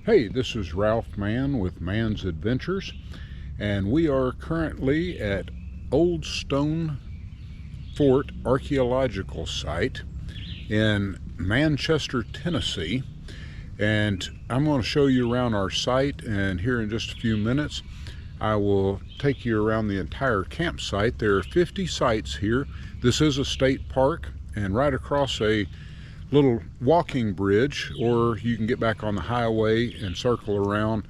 Hey, this is Ralph Mann with Mann's Adventures, and we are currently at Old Stone Fort Archaeological Site in Manchester, Tennessee. And I'm going to show you around our site, and here in just a few minutes I will take you around the entire campsite. There are 50 sites here. This is a state park, and right across a little walking bridge, or you can get back on the highway and circle around.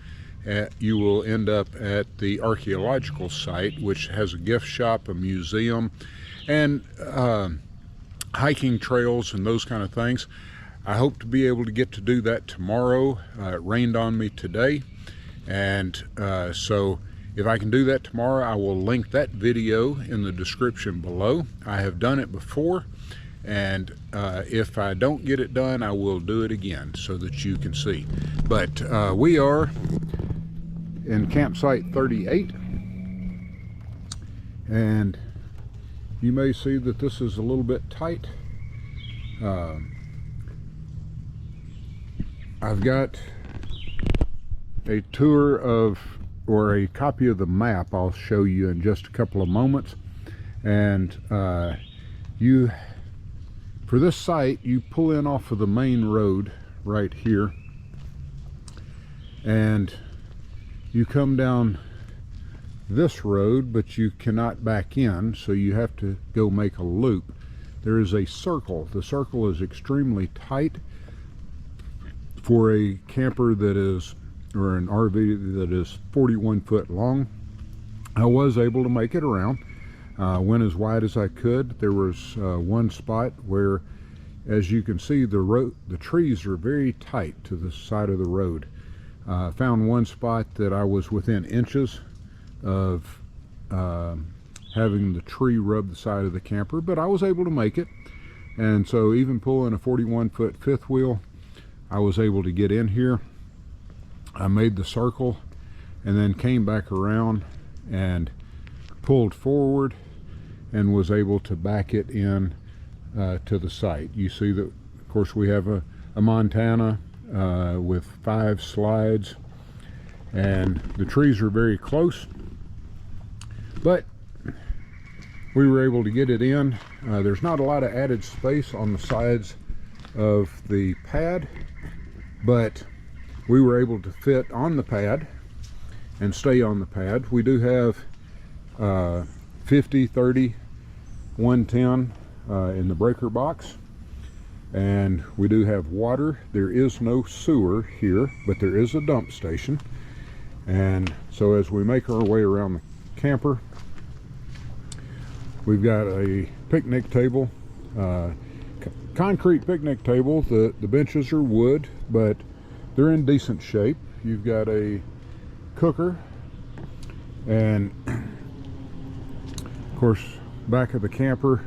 You will end up at the archaeological site, which has a gift shop, a museum, and hiking trails and those kind of things. I hope to be able to get to do that tomorrow. It rained on me today, and so if I can do that tomorrow, I will link that video in the description below. I have done it before, and if I don't get it done, I will do it again so that you can see. But we are in campsite 38, and you may see that this is a little bit tight. I've got a tour of, or a copy of the map I'll show you in just a couple of moments. And for this site, you pull in off of the main road right here, and you come down this road, but you cannot back in, so you have to go make a loop. There is a circle. The circle is extremely tight for a camper that is, or an RV that is 41 foot long. I was able to make it around. Went as wide as I could. There was one spot where, as you can see, the trees are very tight to the side of the road. Found one spot that I was within inches of having the tree rub the side of the camper, but I was able to make it. And so even pulling a 41 foot fifth wheel, I was able to get in here. I made the circle and then came back around and pulled forward and was able to back it in to the site. You see that, of course, we have a Montana with 5 slides, and the trees are very close, but we were able to get it in. There's not a lot of added space on the sides of the pad, but we were able to fit on the pad and stay on the pad. We do have 50, 30, 110 in the breaker box, and we do have water. There is no sewer here, but there is a dump station. And so as we make our way around the camper, we've got a picnic table, concrete picnic table. The benches are wood, but they're in decent shape. You've got a cooker, and of course, back of the camper,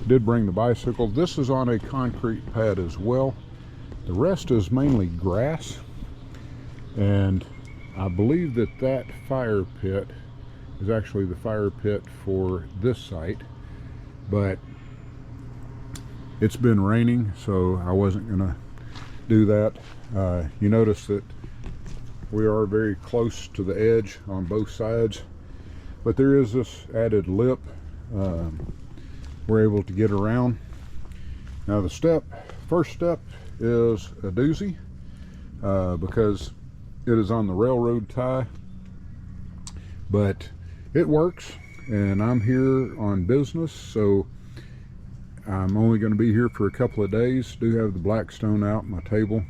did bring the bicycle. This is on a concrete pad as well. The rest is mainly grass, and I believe that that fire pit is actually the fire pit for this site, but it's been raining, so I wasn't gonna do that. You notice that we are very close to the edge on both sides, but there is this added lip. We're able to get around. Now the first step is a doozy, because it is on the railroad tie, but it works, and I'm here on business, so I'm only going to be here for a couple of days. Do have the Blackstone out on my table,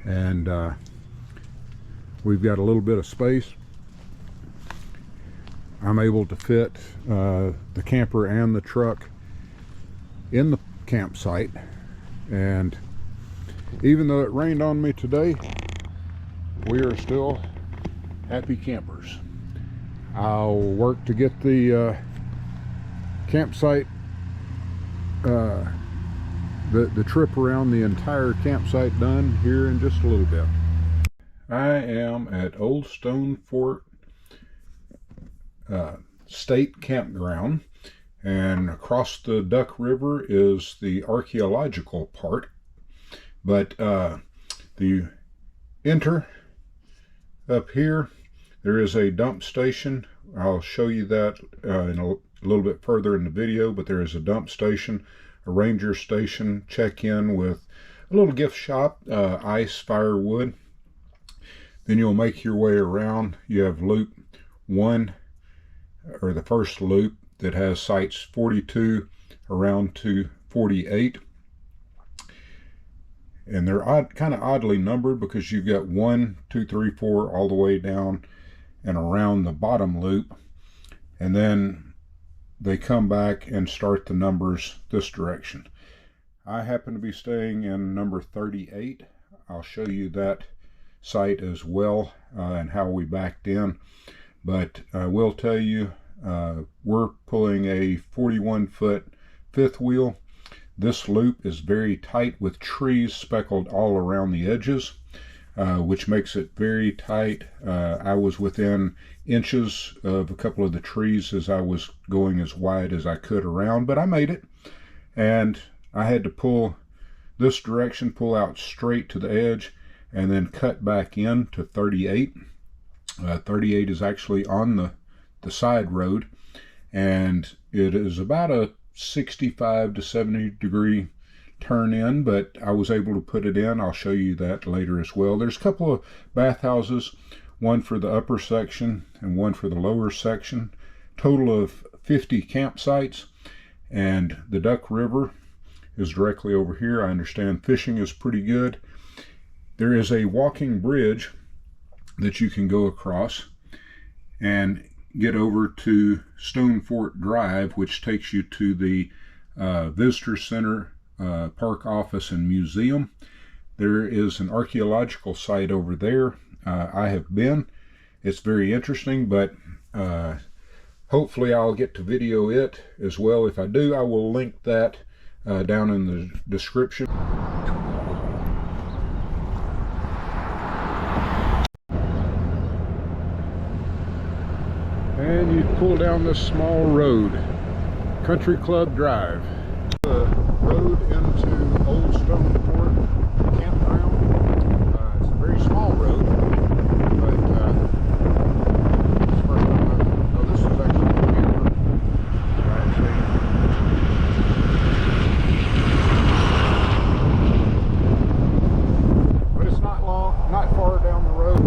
and we've got a little bit of space. I'm able to fit the camper and the truck in the campsite, and even though it rained on me today, we are still happy campers. I'll work to get the campsite, the trip around the entire campsite done here in just a little bit. I am at Old Stone Fort State Campground, and across the Duck River is the archaeological part, but the enter up here, there is a dump station. I'll show you that in a little bit further in the video, but there is a dump station, a ranger station, check-in with a little gift shop, ice, firewood. Then you'll make your way around. You have loop 1, or the first loop, that has sites 42 around to 48. And they're kind of oddly numbered because you've got 1, 2, 3, 4 all the way down and around the bottom loop. And then they come back and start the numbers this direction. I happen to be staying in number 38. I'll show you that site as well and how we backed in. But I will tell you, we're pulling a 41-foot fifth wheel. This loop is very tight with trees speckled all around the edges, which makes it very tight. I was within inches of a couple of the trees as I was going as wide as I could around, but I made it. And I had to pull this direction, pull out straight to the edge, and then cut back in to 38. 38 is actually on the side road, and it is about a 65 to 70 degree turn in, but I was able to put it in. I'll show you that later as well. There's a couple of bathhouses, one for the upper section and one for the lower section. Total of 50 campsites, and the Duck River is directly over here. I understand fishing is pretty good. There is a walking bridge that you can go across and get over to Stone Fort Drive, which takes you to the Visitor Center, Park Office and Museum. There is an archaeological site over there. I have been. It's very interesting, but hopefully I'll get to video it as well. If I do, I will link that down in the description. And you pull down this small road, Country Club Drive. The road into Old Stone Fort Campground. It's a very small road, but as far as I know, this is actually a camper. But it's not long, not far down the road.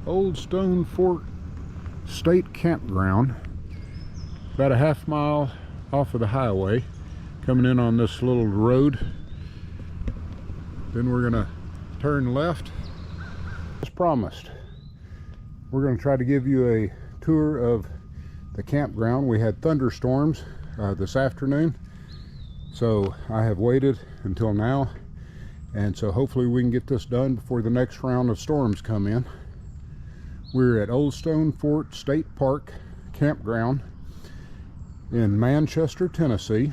Old Stone Fort State Campground, about a half mile off of the highway, coming in on this little road. Then we're gonna turn left. As promised, we're gonna try to give you a tour of the campground. We had thunderstorms this afternoon, so I have waited until now, and so hopefully we can get this done before the next round of storms come in. We're at Old Stone Fort State Park Campground in Manchester, Tennessee,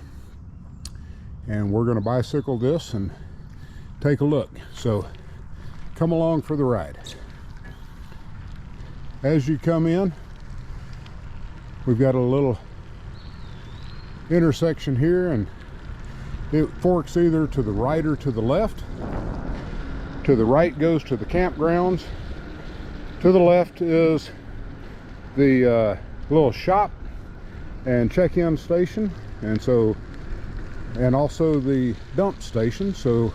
and we're going to bicycle this and take a look. So come along for the ride. As you come in, we've got a little intersection here, and it forks either to the right or to the left. To the right goes to the campgrounds. To the left is the little shop and check-in station, and also the dump station. So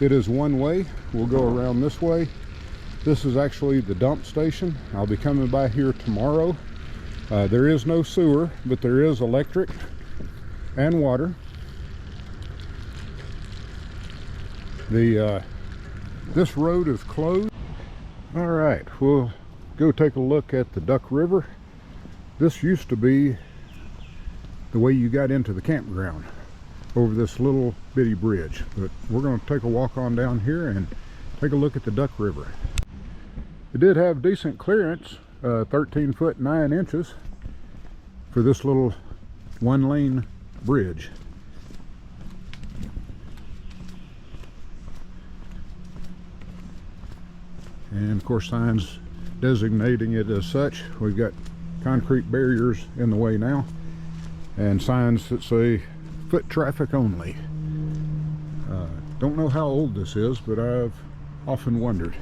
it is one way. We'll go around this way. This is actually the dump station. I'll be coming by here tomorrow. There is no sewer, but there is electric and water. This road is closed. All right, we'll go take a look at the Duck River. This used to be the way you got into the campground, over this little bitty bridge. But we're going to take a walk on down here and take a look at the Duck River. It did have decent clearance, 13 foot 9 inches for this little one lane bridge. And of course signs designating it as such. We've got concrete barriers in the way now and signs that say foot traffic only. Don't know how old this is, but I've often wondered.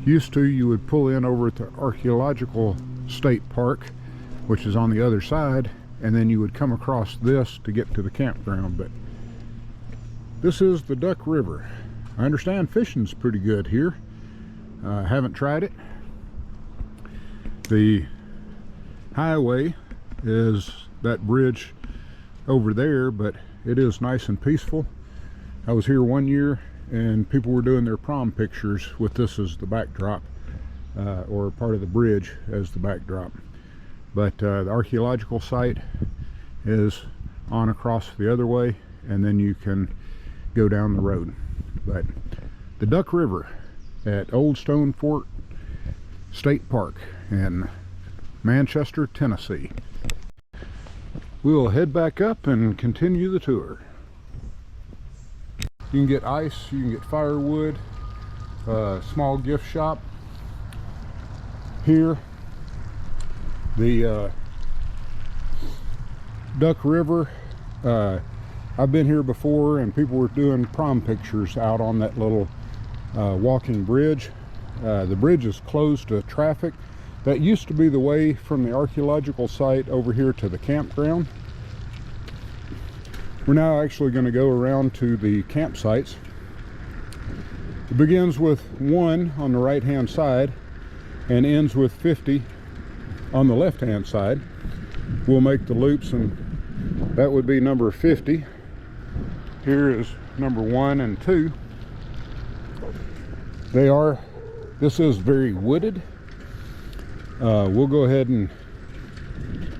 Used to, you would pull in over at the Archaeological State Park, which is on the other side, and then you would come across this to get to the campground. But this is the Duck River. I understand fishing's pretty good here. Haven't tried it. The highway is that bridge over there, but it is nice and peaceful. I was here one year and people were doing their prom pictures with this as the backdrop, or part of the bridge as the backdrop. But the archaeological site is on across the other way, and then you can go down the road. But the Duck River at Old Stone Fort State Park in Manchester, Tennessee. We'll head back up and continue the tour. You can get ice, you can get firewood, small gift shop here. The Duck River, I've been here before and people were doing prom pictures out on that little walking bridge. The bridge is closed to traffic. That used to be the way from the archaeological site over here to the campground. We're now actually going to go around to the campsites. It begins with 1 on the right hand side and ends with 50 on the left hand side. We'll make the loops, and that would be number 50. Here is number 1 and 2. This is very wooded. We'll go ahead and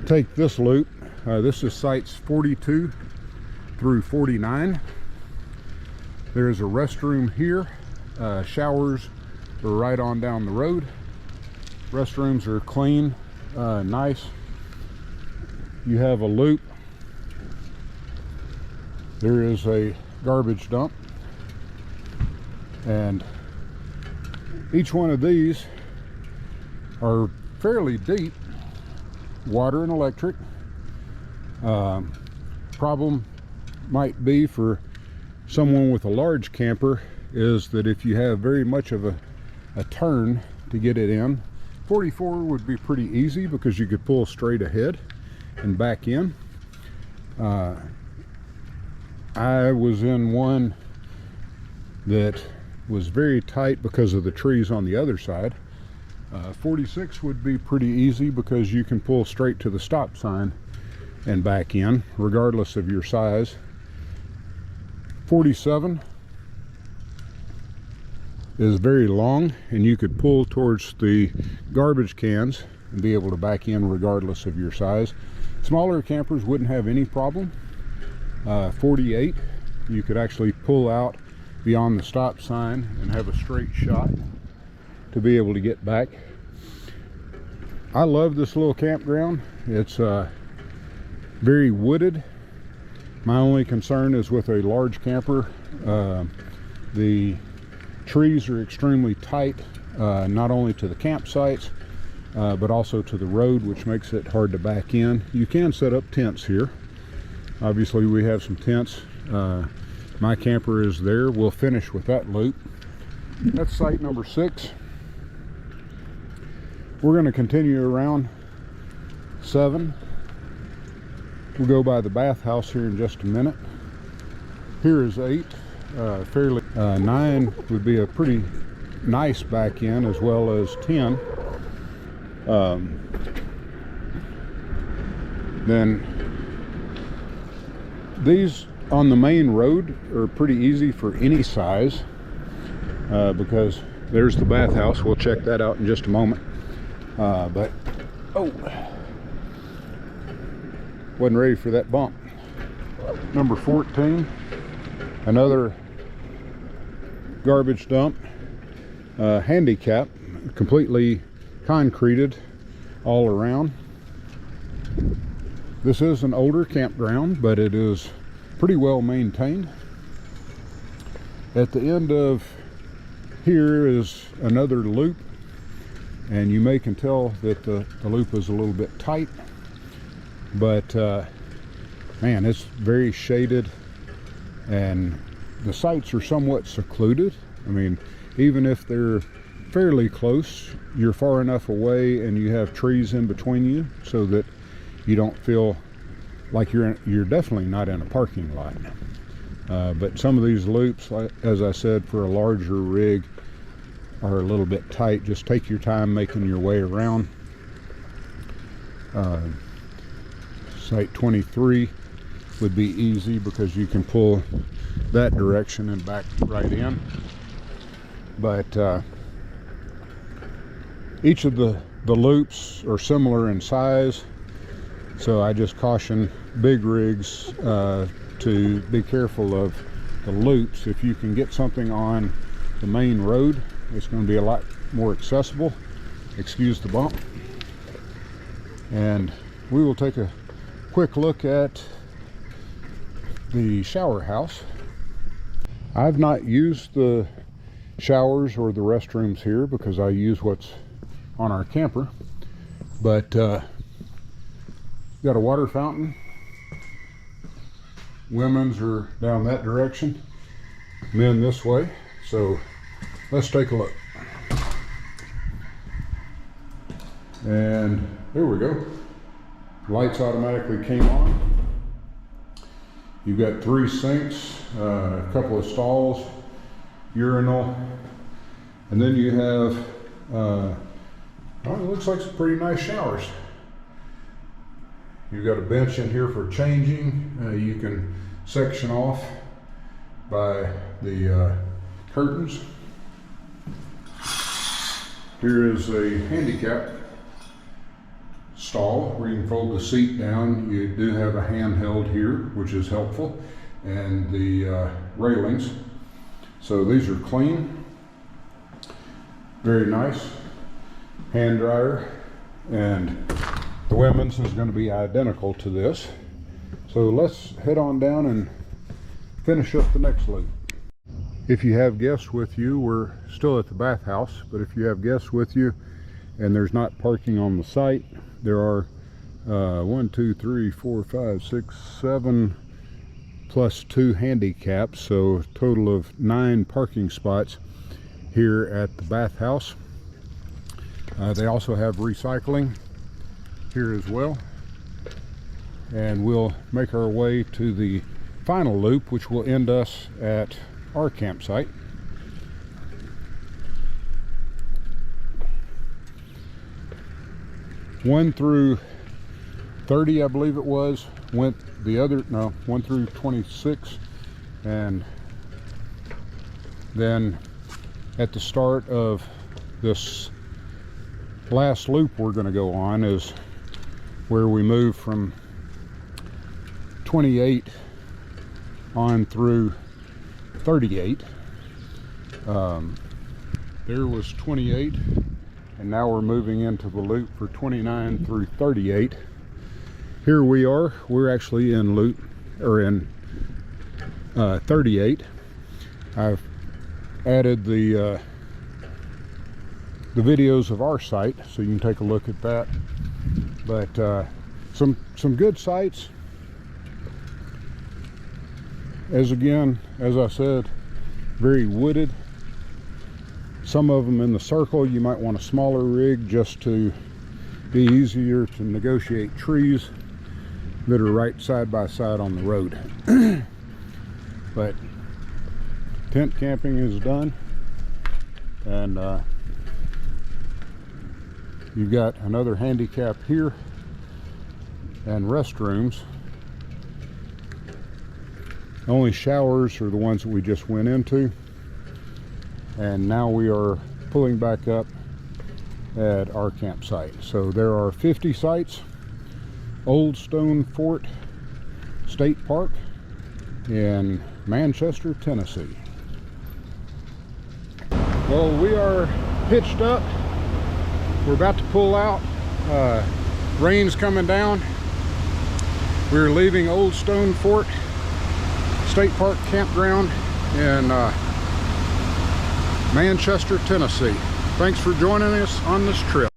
take this loop. This is sites 42 through 49. There's a restroom here. Showers are right on down the road. Restrooms are clean, nice. You have a loop. There is a garbage dump, and each one of these are fairly deep. Water and electric. Problem might be for someone with a large camper is that if you have very much of a turn to get it in, 44 would be pretty easy because you could pull straight ahead and back in. I was in one that was very tight because of the trees on the other side. 46 would be pretty easy because you can pull straight to the stop sign and back in regardless of your size. 47 is very long, and you could pull towards the garbage cans and be able to back in regardless of your size. Smaller campers wouldn't have any problem. 48, you could actually pull out beyond the stop sign and have a straight shot to be able to get back. I love this little campground. It's very wooded. My only concern is with a large camper. The trees are extremely tight, not only to the campsites, but also to the road, which makes it hard to back in. You can set up tents here. Obviously we have some tents. My camper is there. We'll finish with that loop. That's site number 6. We're going to continue around 7. We'll go by the bathhouse here in just a minute. Here is 8. Fairly 9 would be a pretty nice back in, as well as 10. Then these on the main road are pretty easy for any size, because there's the bathhouse. We'll check that out in just a moment. But wasn't ready for that bump. Number 14, another garbage dump, handicap, completely concreted all around. This is an older campground, but it is pretty well maintained. At the end of here is another loop, and you may can tell that the loop is a little bit tight, but man, it's very shaded, and the sites are somewhat secluded. I mean, even if they're fairly close, you're far enough away and you have trees in between you so that you don't feel like you're definitely not in a parking lot. But some of these loops, as I said, for a larger rig are a little bit tight. Just take your time making your way around. Site 23 would be easy because you can pull that direction and back right in. But each of the loops are similar in size, so I just caution big rigs to be careful of the loops. If you can get something on the main road, it's going to be a lot more accessible. Excuse the bump. And we will take a quick look at the shower house. I've not used the showers or the restrooms here because I use what's on our camper, but got a water fountain. Women's are down that direction, men this way, so let's take a look. And there we go. Lights automatically came on. You've got 3 sinks, a couple of stalls, urinal, and then you have well, it looks like some pretty nice showers. You've got a bench in here for changing. You can section off by the curtains. Here is a handicap stall where you can fold the seat down. You do have a handheld here, which is helpful, and the railings. So these are clean, very nice. Hand dryer, and the women's is going to be identical to this. So let's head on down and finish up the next loop. If you have guests with you, we're still at the bathhouse, but if you have guests with you and there's not parking on the site, there are 1, 2, 3, 4, 5, 6, 7 plus 2 handicaps, so a total of 9 parking spots here at the bathhouse. They also have recycling here as well, and we'll make our way to the final loop, which will end us at our campsite. One through 30, I believe it was, went the other, no, 1 through 26, and then at the start of this last loop we're going to go on is where we move from 28 on through 38. There was 28, and now we're moving into the loop for 29 through 38. Here we are. We're actually in loop, or in 38. I've added the videos of our site, so you can take a look at that. But some good sites. As I said, very wooded. Some of them in the circle. You might want a smaller rig just to be easier to negotiate trees that are right side by side on the road. But tent camping is done, and you've got another handicap here and restrooms. Only showers are the ones that we just went into, and now we are pulling back up at our campsite. So there are 50 sites. Old Stone Fort State Park in Manchester, Tennessee. Well, we are pitched up. We're about to pull out. Rain's coming down. We're leaving Old Stone Fort State Park Campground in Manchester, Tennessee. Thanks for joining us on this trip.